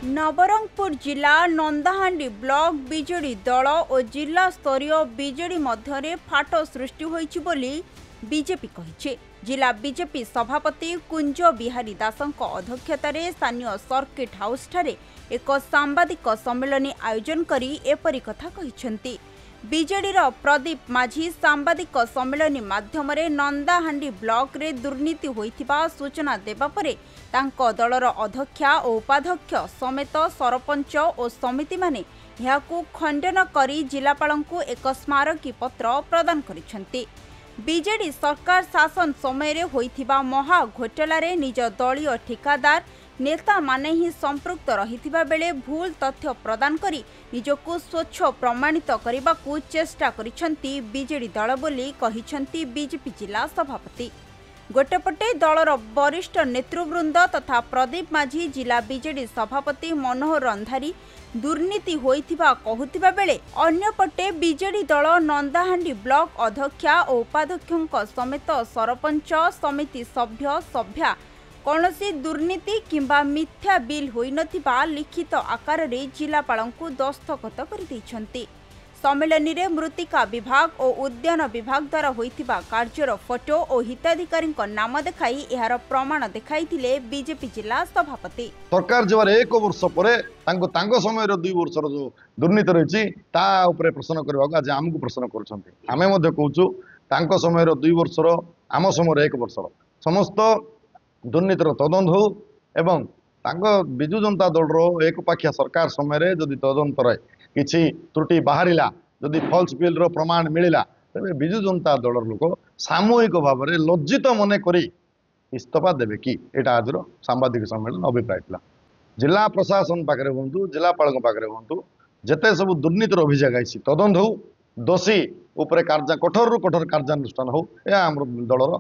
नवरंगपुर जिला नंदाहांडी block BJD दल और जिला स्तरीय बीजेडी मध्य फाट सृष्टि होइछि बोली बीजेपी कहिछि। जिला बीजेपी सभापति कुंज बिहारी दासंक अध्यक्षतार स्थानीय सर्किट हाउस ठारे एक सांबादिक सम्मेलन आयोजन करी एपरि कथा कहिसेंती। बीजेडीर प्रदीप माझी सांबादिक सम्मेलन माध्यम नंदाहांडी ब्लॉक रे दुर्नीति होइथिबा सूचना देबा परे तांको दलर अध्यक्षा और उपाध्यक्ष समेत सरपंच और समिति माने यहाकू खंडन करी जिलापालंकु एक स्मारकी पत्र प्रदान करिसेंती। बीजेडी सरकार शासन समय रे होइथिबा महा घोटालारे निज दलीय ठिकादार नेता माने ही संपृक्त रहिथिबा बेले भूल तथ्य प्रदान करी निजको स्वच्छ प्रमाणित करबाकू चेष्टा करिसेंती बीजेडी दल बोली कहिसेंती बीजेपी जिला सभापति। गोटेपटे दलर वरिष्ठ नेतृवृंद तथा प्रदीप माझी जिला बीजेडी सभापति मनोहर रंधारी दुर्नीति होइथिबा कहुथिबा बेले अन्यपटे बीजेडी दल नंदाहांडी ब्लॉक अध्यक्षा और उपाध्यक्षक समेत सरपंच समिति सभ्य सभ्या कौनसी दुर्नीति किंबा मिथ्या बिल होई नथिबा लिखित आकार रे जिलापालंकु दस्तखत करि दैछंती। सम्मेलन रे मृत्तिका विभाग और उद्यान विभाग द्वारा होइथिबा कार्यर फोटो और हिताधिकारी नाम देखाई यार प्रमाण देखाइथिले बीजेपी जिला सभापति। सरकार जबार एक वर्ष पर समय 2 वर्ष जो दुर्नीति रही प्रश्न करने आज आमको प्रश्न कर समय 2 वर्ष आम समय 1 वर्ष समस्त दुर्नीतिर तदंत हो एवं विजु जनता दल एक पाखिया सरकार समय जदि तदंत किसी त्रुटि बाहरिला जदि फल्स बिल रो प्रमाण मिलिला तेरे विजु जनता दल लोक सामूहिक भाव में लज्जित मन करी इस्तीफा देवे कि एटा आज सांबादिक सम्मेलन अभिप्राय था। जिला प्रशासन पाखे हूँ जिलापाल पाखे हूँ जिते सब दुर्नीतिर अभियोग आई तदंत हो दोषी उपरे कठोर रु कठोर कार्यानुष्ठान हो यह आम दलर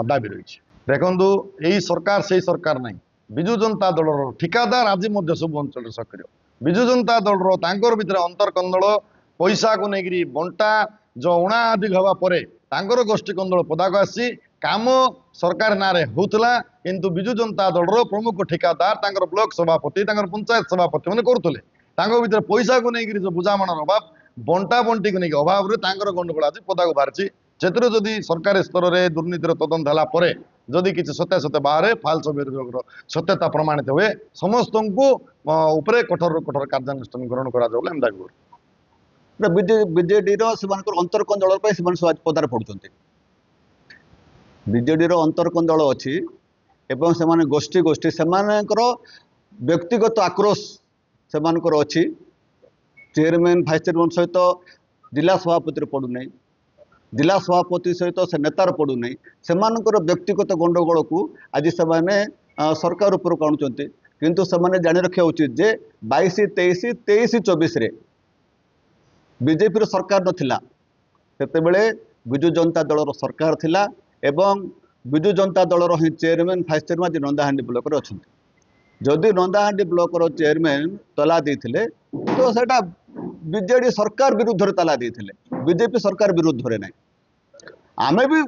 दाबी रही। देखु यही सरकार से सरकार नहीं विजु जनता दल ठिकादार आज सब अंचल सक्रिय विजु जनता दल भीतर अंतरकंदल पैसा को लेकर बंटा जो उणा अधिक हवा पर गोष्ठी कंदल पदाक आसी काम सरकार ना होता किंतु विजु जनता दल प्रमुख ठिकादार ब्लॉक सभापति पंचायत सभापति मैंने करुले भीतर पैसा को लेकर जो बुझामणार अभाव बंटा बंटी को लेकिन अभाव गंडगोल आज पदाक बाहरी से जदि सरकारी स्तर में दुर्नीतिर तदंत है जदि किसी सत्यासत्य बाहर फाल्स अभियोग सत्यता प्रमाणित हुए समस्त को उपरे कठोर कठोर कार्यानुष्ठान ग्रहण करा दाबी करूँ। बीजेडी अंतरकंदल पदार पड़ुंट बीजेडी अंतरकंदल अच्छी एवं से गोष्ठी गोष्ठी से व्यक्तिगत आक्रोश से अच्छी चेयरमैन भाइस चेयरमैन सहित जिला सभापति पड़ूना जिला सभापति सहित से नेतार पड़ूना से व्यक्तिगत गंडगोल को आज से सरकार उपरକୁ आणुचंती किंतु से जानी रखा उचित जे 22 23 23 24 रे बीजेपी सरकार नथिला सेतेबेले विजु जनता दलर सरकार थिला एवं विजु जनता दलर ही चेयरमैन भाइस चेयरमैन जी नंदाहांडी ब्लॉक रे अछंती जदि नंदाहांडी ब्लॉक रो चेयरमैन तला देथिले तो सेटा बीजेडी सरकार विरुद्ध रे तला देथिले बीजेपी सरकार विरुद्ध रे नहीं आमे भी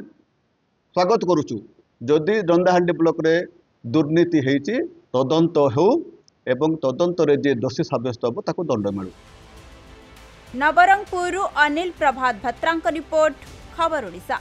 स्वागत करूछु जदि नंदाहांडी ब्लॉक रे दुर्नीति हेची तदंत हो एवं तदंत रे जे दोषी साब्यस्त हो ताको दंड मिलू। नवरंगपुर अनिल प्रभात भत्रांक रिपोर्ट खबर ओडिशा।